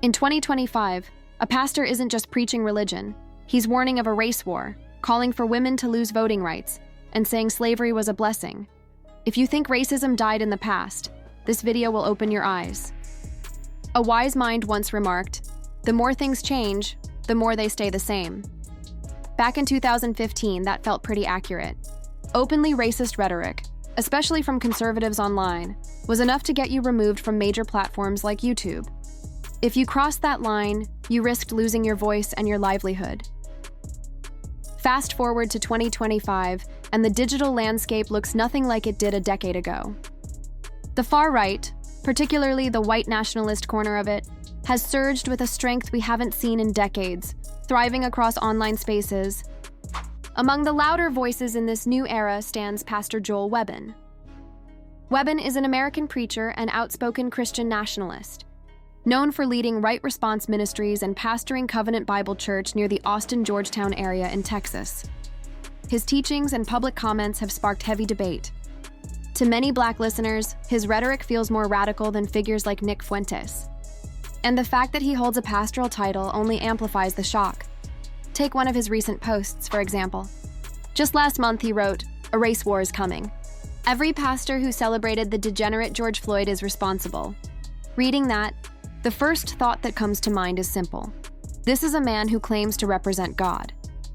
In 2025, a pastor isn't just preaching religion. He's warning of a race war, calling for women to lose voting rights, and saying slavery was a blessing. If you think racism died in the past, this video will open your eyes. A wise mind once remarked, "The more things change, the more they stay the same." Back in 2015, that felt pretty accurate. Openly racist rhetoric, especially from conservatives online, was enough to get you removed from major platforms like YouTube. If you crossed that line, you risked losing your voice and your livelihood. Fast forward to 2025, and the digital landscape looks nothing like it did a decade ago. The far right, particularly the white nationalist corner of it, has surged with a strength we haven't seen in decades, thriving across online spaces. Among the louder voices in this new era stands Pastor Joel Webbin. Webbin is an American preacher and outspoken Christian nationalist, known for leading right response ministries and pastoring Covenant Bible Church near the Austin-Georgetown area in Texas. His teachings and public comments have sparked heavy debate. To many Black listeners, his rhetoric feels more radical than figures like Nick Fuentes. And the fact that he holds a pastoral title only amplifies the shock. Take one of his recent posts, for example. Just last month he wrote, "A race war is coming. Every pastor who celebrated the degenerate George Floyd is responsible." Reading that, the first thought that comes to mind is simple. This is a man who claims to represent God,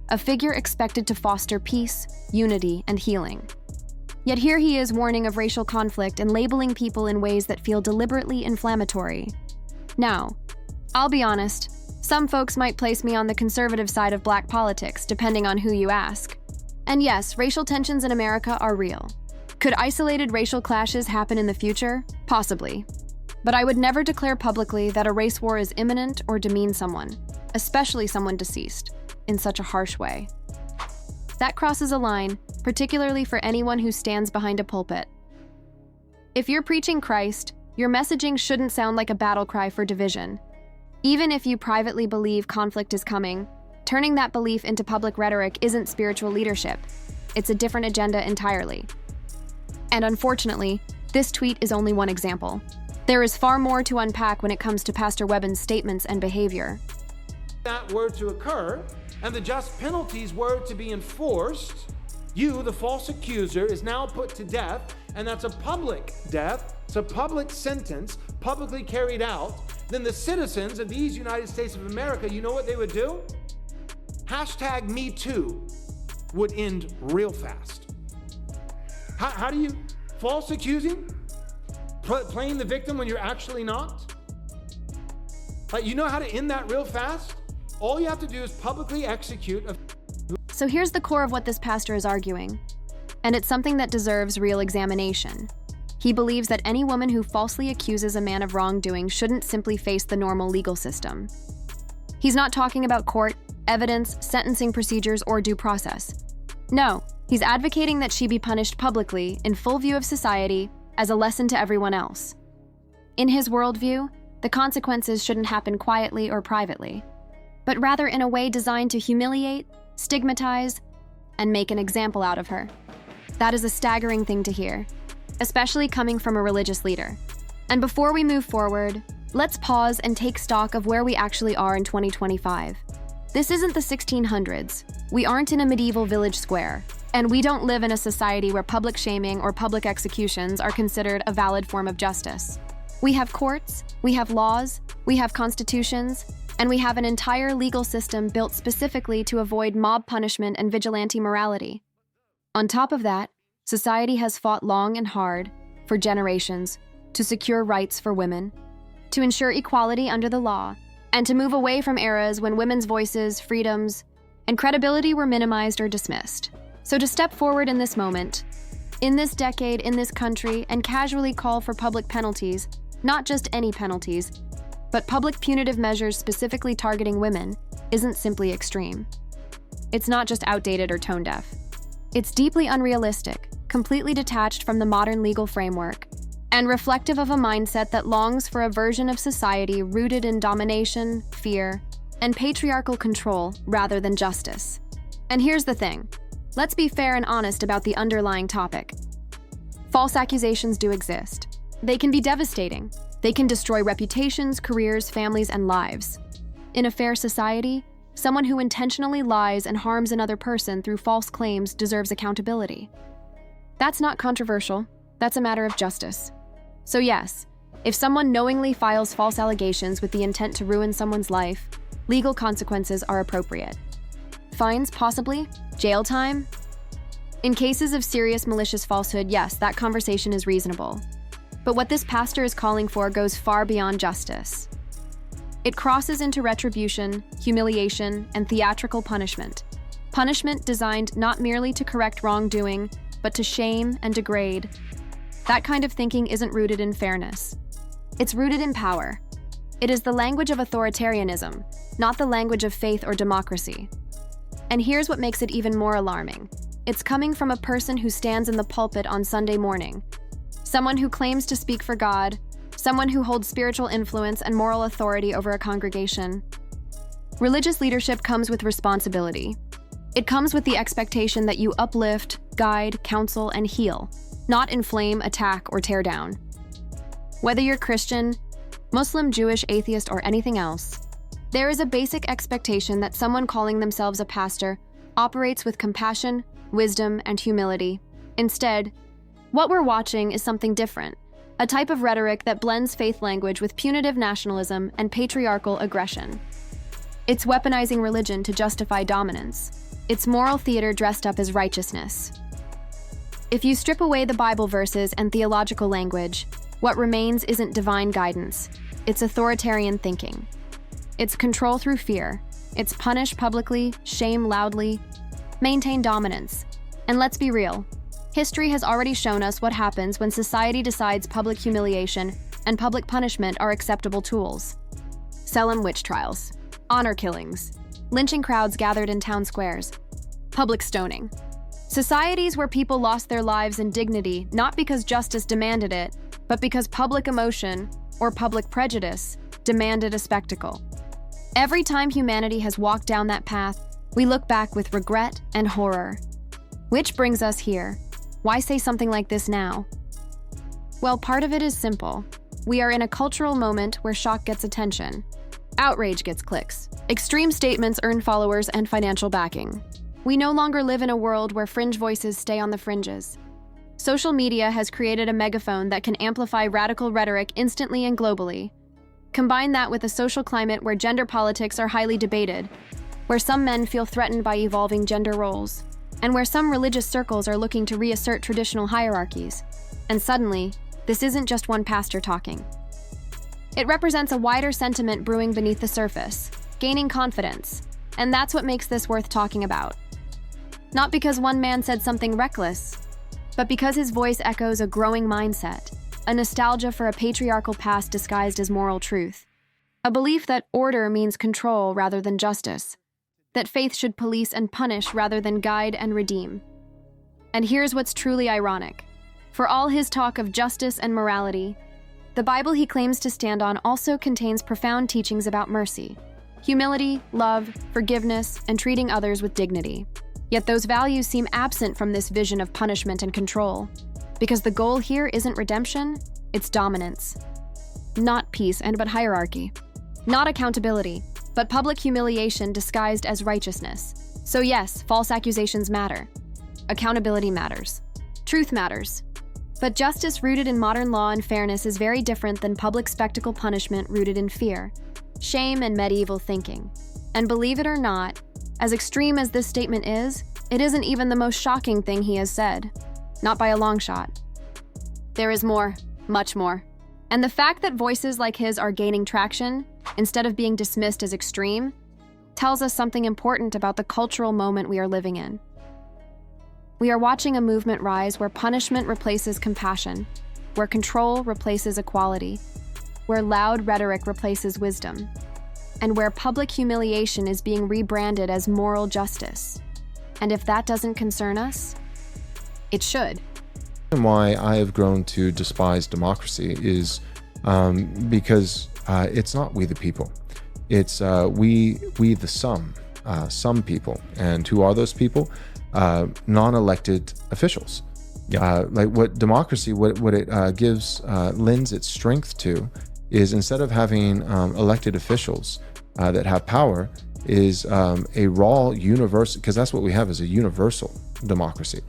a figure expected to foster peace, unity, and healing. Yet here he is warning of racial conflict and labeling people in ways that feel deliberately inflammatory. Now, I'll be honest, some folks might place me on the conservative side of Black politics, depending on who you ask. And yes, racial tensions in America are real. Could isolated racial clashes happen in the future? Possibly. But I would never declare publicly that a race war is imminent or demean someone, especially someone deceased, in such a harsh way. That crosses a line, particularly for anyone who stands behind a pulpit. If you're preaching Christ, your messaging shouldn't sound like a battle cry for division. Even if you privately believe conflict is coming, turning that belief into public rhetoric isn't spiritual leadership. It's a different agenda entirely. And unfortunately, this tweet is only one example. There is far more to unpack when it comes to Pastor Webbin's statements and behavior. That were to occur, and the just penalties were to be enforced, you, the false accuser, is now put to death, and that's a public death, it's a public sentence, publicly carried out. Then the citizens of these United States of America, you know what they would do? Hashtag Me Too would end real fast. How do you false accusing? Playing the victim when you're actually not? Like, you know how to end that real fast? All you have to do is publicly execute a... So here's the core of what this pastor is arguing, and it's something that deserves real examination. He believes that any woman who falsely accuses a man of wrongdoing shouldn't simply face the normal legal system. He's not talking about court, evidence, sentencing procedures, or due process. No, he's advocating that she be punished publicly, in full view of society, as a lesson to everyone else. In his worldview, the consequences shouldn't happen quietly or privately, but rather in a way designed to humiliate, stigmatize, and make an example out of her. That is a staggering thing to hear, especially coming from a religious leader. And before we move forward, let's pause and take stock of where we actually are in 2025. This isn't the 1600s. We aren't in a medieval village square. And we don't live in a society where public shaming or public executions are considered a valid form of justice. We have courts, we have laws, we have constitutions, and we have an entire legal system built specifically to avoid mob punishment and vigilante morality. On top of that, society has fought long and hard, for generations, to secure rights for women, to ensure equality under the law, and to move away from eras when women's voices, freedoms, and credibility were minimized or dismissed. So to step forward in this moment, in this decade, in this country, and casually call for public penalties, not just any penalties, but public punitive measures specifically targeting women, isn't simply extreme. It's not just outdated or tone-deaf. It's deeply unrealistic, completely detached from the modern legal framework, and reflective of a mindset that longs for a version of society rooted in domination, fear, and patriarchal control rather than justice. And here's the thing. Let's be fair and honest about the underlying topic. False accusations do exist. They can be devastating. They can destroy reputations, careers, families, and lives. In a fair society, someone who intentionally lies and harms another person through false claims deserves accountability. That's not controversial. That's a matter of justice. So yes, if someone knowingly files false allegations with the intent to ruin someone's life, legal consequences are appropriate. Fines, possibly? Jail time? In cases of serious malicious falsehood, yes, that conversation is reasonable. But what this pastor is calling for goes far beyond justice. It crosses into retribution, humiliation, and theatrical punishment. Punishment designed not merely to correct wrongdoing, but to shame and degrade. That kind of thinking isn't rooted in fairness. It's rooted in power. It is the language of authoritarianism, not the language of faith or democracy. And here's what makes it even more alarming. It's coming from a person who stands in the pulpit on Sunday morning, someone who claims to speak for God, someone who holds spiritual influence and moral authority over a congregation. Religious leadership comes with responsibility. It comes with the expectation that you uplift, guide, counsel, and heal, not inflame, attack, or tear down. Whether you're Christian, Muslim, Jewish, atheist, or anything else, there is a basic expectation that someone calling themselves a pastor operates with compassion, wisdom, and humility. Instead, what we're watching is something different, a type of rhetoric that blends faith language with punitive nationalism and patriarchal aggression. It's weaponizing religion to justify dominance. It's moral theater dressed up as righteousness. If you strip away the Bible verses and theological language, what remains isn't divine guidance. It's authoritarian thinking. It's control through fear. It's punish publicly, shame loudly, maintain dominance. And let's be real. History has already shown us what happens when society decides public humiliation and public punishment are acceptable tools. Salem witch trials, honor killings, lynching crowds gathered in town squares, public stoning. Societies where people lost their lives and dignity not because justice demanded it, but because public emotion, or public prejudice, demanded a spectacle. Every time humanity has walked down that path, we look back with regret and horror. Which brings us here. Why say something like this now? Well, part of it is simple. We are in a cultural moment where shock gets attention. Outrage gets clicks. Extreme statements earn followers and financial backing. We no longer live in a world where fringe voices stay on the fringes. Social media has created a megaphone that can amplify radical rhetoric instantly and globally. Combine that with a social climate where gender politics are highly debated, where some men feel threatened by evolving gender roles, and where some religious circles are looking to reassert traditional hierarchies. And suddenly, this isn't just one pastor talking. It represents a wider sentiment brewing beneath the surface, gaining confidence, and that's what makes this worth talking about. Not because one man said something reckless, but because his voice echoes a growing mindset, a nostalgia for a patriarchal past disguised as moral truth, a belief that order means control rather than justice, that faith should police and punish rather than guide and redeem. And here's what's truly ironic. For all his talk of justice and morality, the Bible he claims to stand on also contains profound teachings about mercy, humility, love, forgiveness, and treating others with dignity. Yet those values seem absent from this vision of punishment and control, because the goal here isn't redemption, it's dominance. Not peace but hierarchy. Not accountability, but public humiliation disguised as righteousness. So yes, false accusations matter. Accountability matters. Truth matters. But justice rooted in modern law and fairness is very different than public spectacle punishment rooted in fear, shame, and medieval thinking. And believe it or not, as extreme as this statement is, it isn't even the most shocking thing he has said. Not by a long shot. There is more, much more. And the fact that voices like his are gaining traction, instead of being dismissed as extreme, tells us something important about the cultural moment we are living in. We are watching a movement rise where punishment replaces compassion, where control replaces equality, where loud rhetoric replaces wisdom, and where public humiliation is being rebranded as moral justice. And if that doesn't concern us, it should. And why I have grown to despise democracy is because it's not we the people. It's we the some people. And who are those people? Non-elected officials. Yeah. Like what democracy, what it lends its strength to is instead of having elected officials that have power, is a raw universal, because that's what we have is a universal democracy.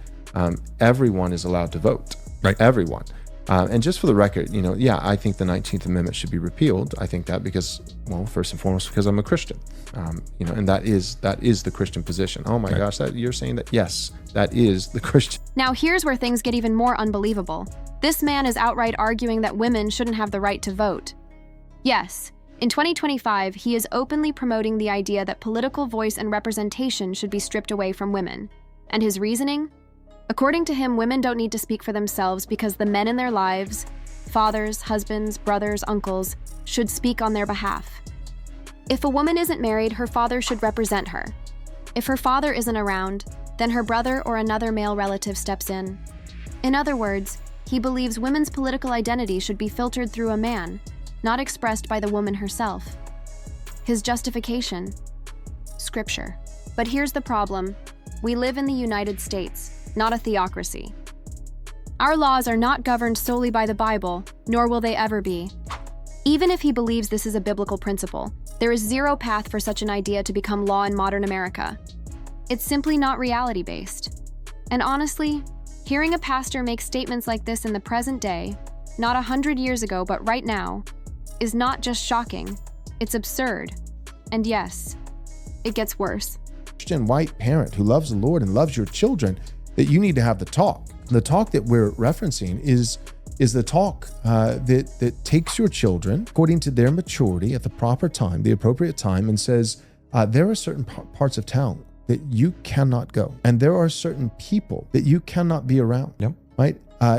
Everyone is allowed to vote. Right. Everyone. And just for the record, yeah, I think the 19th Amendment should be repealed. I think that because, well, first and foremost, because I'm a Christian, and that is the Christian position. Oh my gosh, you're saying that? Yes, that is the Christian. Now here's where things get even more unbelievable. This man is outright arguing that women shouldn't have the right to vote. Yes, in 2025, he is openly promoting the idea that political voice and representation should be stripped away from women. And his reasoning? According to him, women don't need to speak for themselves because the men in their lives, fathers, husbands, brothers, uncles, should speak on their behalf. If a woman isn't married, her father should represent her. If her father isn't around, then her brother or another male relative steps in. In other words, he believes women's political identity should be filtered through a man, not expressed by the woman herself. His justification? Scripture. But here's the problem. We live in the United States, not a theocracy. Our laws are not governed solely by the Bible, nor will they ever be. Even if he believes this is a biblical principle, there is zero path for such an idea to become law in modern America. It's simply not reality-based. And honestly, hearing a pastor make statements like this in the present day, not 100 years ago, but right now, is not just shocking, it's absurd. And yes, it gets worse. Christian white parent who loves the Lord and loves your children, that you need to have the talk. The talk that we're referencing is the talk that takes your children according to their maturity at the proper time, the appropriate time, and says, there are certain parts of town that you cannot go. And there are certain people that you cannot be around. Yep. Right?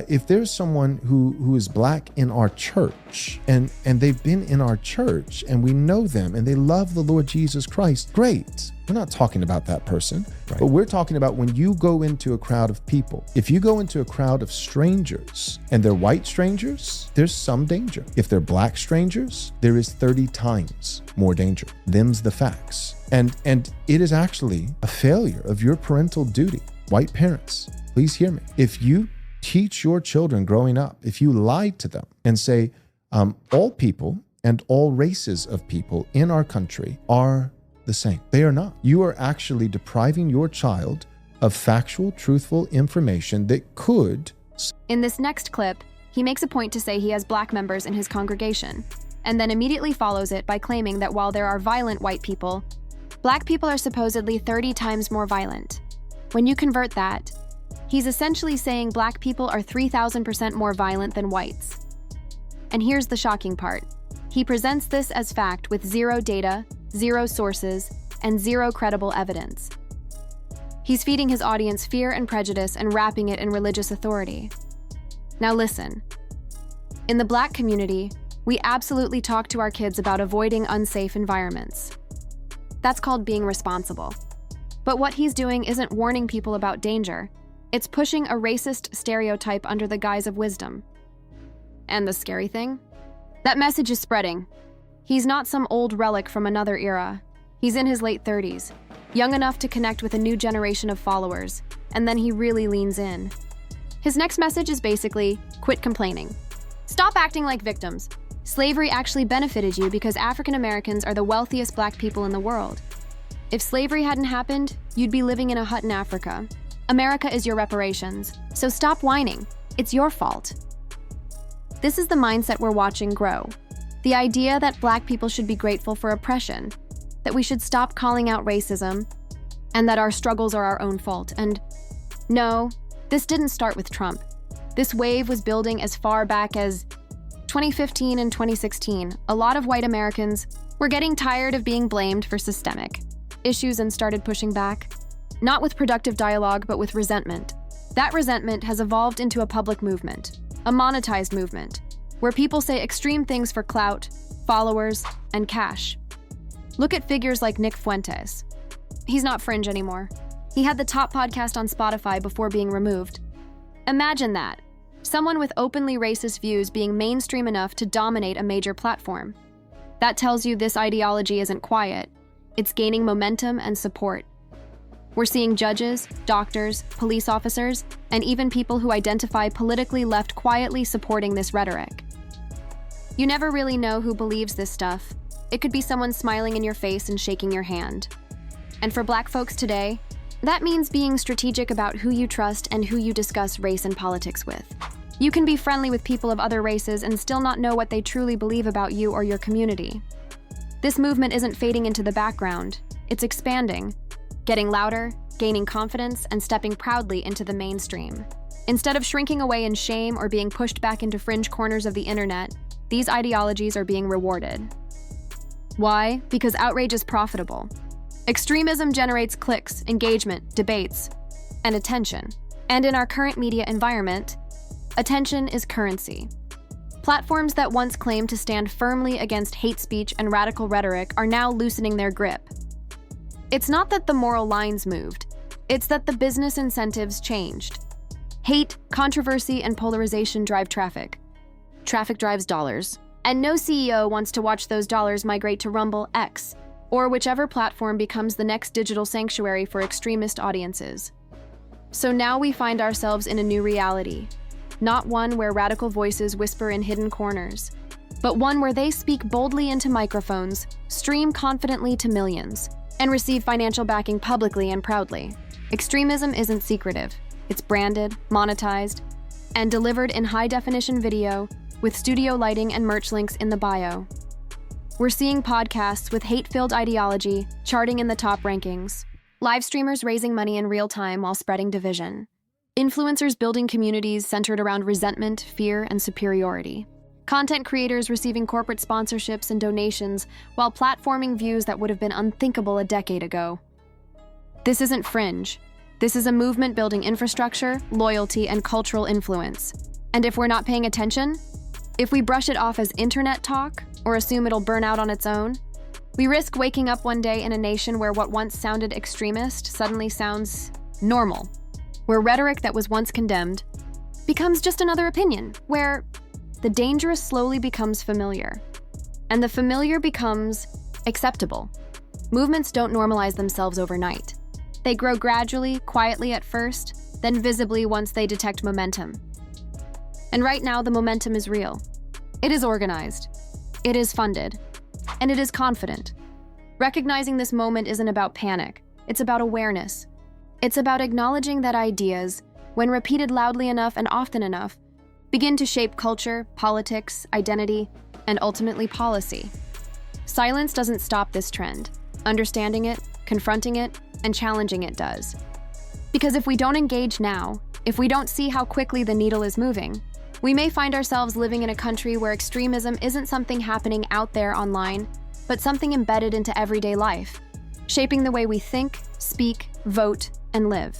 If there's someone who is black in our church and they've been in our church and we know them and they love the Lord Jesus Christ, great. We're not talking about that person, but we're talking about when you go into a crowd of people. If you go into a crowd of strangers and they're white strangers, there's some danger. If they're black strangers, there is 30 times more danger. Them's the facts. And it is actually a failure of your parental duty. White parents, please hear me. If you teach your children growing up, if you lie to them and say, all people and all races of people in our country are the same. They are not. You are actually depriving your child of factual, truthful information that could. In this next clip, he makes a point to say he has black members in his congregation, and then immediately follows it by claiming that while there are violent white people, black people are supposedly 30 times more violent. When you convert that, he's essentially saying black people are 3,000% more violent than whites. And here's the shocking part. He presents this as fact with zero data, zero sources, and zero credible evidence. He's feeding his audience fear and prejudice and wrapping it in religious authority. Now listen. In the black community, we absolutely talk to our kids about avoiding unsafe environments. That's called being responsible. But what he's doing isn't warning people about danger. It's pushing a racist stereotype under the guise of wisdom. And the scary thing? That message is spreading. He's not some old relic from another era. He's in his late 30s, young enough to connect with a new generation of followers, and then he really leans in. His next message is basically, quit complaining. Stop acting like victims. Slavery actually benefited you because African Americans are the wealthiest black people in the world. If slavery hadn't happened, you'd be living in a hut in Africa. America is your reparations, so stop whining. It's your fault. This is the mindset we're watching grow. The idea that black people should be grateful for oppression, that we should stop calling out racism, and that our struggles are our own fault. And no, this didn't start with Trump. This wave was building as far back as 2015 and 2016. A lot of white Americans were getting tired of being blamed for systemic issues and started pushing back, not with productive dialogue, but with resentment. That resentment has evolved into a public movement, a monetized movement, where people say extreme things for clout, followers, and cash. Look at figures like Nick Fuentes. He's not fringe anymore. He had the top podcast on Spotify before being removed. Imagine that. Someone with openly racist views being mainstream enough to dominate a major platform. That tells you this ideology isn't quiet. It's gaining momentum and support. We're seeing judges, doctors, police officers, and even people who identify politically left quietly supporting this rhetoric. You never really know who believes this stuff. It could be someone smiling in your face and shaking your hand. And for Black folks today, that means being strategic about who you trust and who you discuss race and politics with. You can be friendly with people of other races and still not know what they truly believe about you or your community. This movement isn't fading into the background. It's expanding, getting louder, gaining confidence, and stepping proudly into the mainstream. Instead of shrinking away in shame or being pushed back into fringe corners of the internet, these ideologies are being rewarded. Why? Because outrage is profitable. Extremism generates clicks, engagement, debates, and attention. And in our current media environment, attention is currency. Platforms that once claimed to stand firmly against hate speech and radical rhetoric are now loosening their grip. It's not that the moral lines moved, it's that the business incentives changed. Hate, controversy, and polarization drive traffic. Traffic drives dollars. And no CEO wants to watch those dollars migrate to Rumble, X, or whichever platform becomes the next digital sanctuary for extremist audiences. So now we find ourselves in a new reality. Not one where radical voices whisper in hidden corners, but one where they speak boldly into microphones, stream confidently to millions, and receive financial backing publicly and proudly. Extremism isn't secretive. It's branded, monetized, and delivered in high-definition video with studio lighting and merch links in the bio. We're seeing podcasts with hate-filled ideology charting in the top rankings, live streamers raising money in real time while spreading division, influencers building communities centered around resentment, fear, and superiority, content creators receiving corporate sponsorships and donations while platforming views that would have been unthinkable a decade ago. This isn't fringe. This is a movement building infrastructure, loyalty, and cultural influence. And if we're not paying attention, if we brush it off as internet talk or assume it'll burn out on its own, we risk waking up one day in a nation where what once sounded extremist suddenly sounds normal, where rhetoric that was once condemned becomes just another opinion, where the dangerous slowly becomes familiar, and the familiar becomes acceptable. Movements don't normalize themselves overnight. They grow gradually, quietly at first, then visibly once they detect momentum. And right now, the momentum is real. It is organized. It is funded. And it is confident. Recognizing this moment isn't about panic. It's about awareness. It's about acknowledging that ideas, when repeated loudly enough and often enough, begin to shape culture, politics, identity, and ultimately policy. Silence doesn't stop this trend. Understanding it, confronting it, and challenging it does. Because if we don't engage now, if we don't see how quickly the needle is moving, we may find ourselves living in a country where extremism isn't something happening out there online, but something embedded into everyday life, shaping the way we think, speak, vote, and live.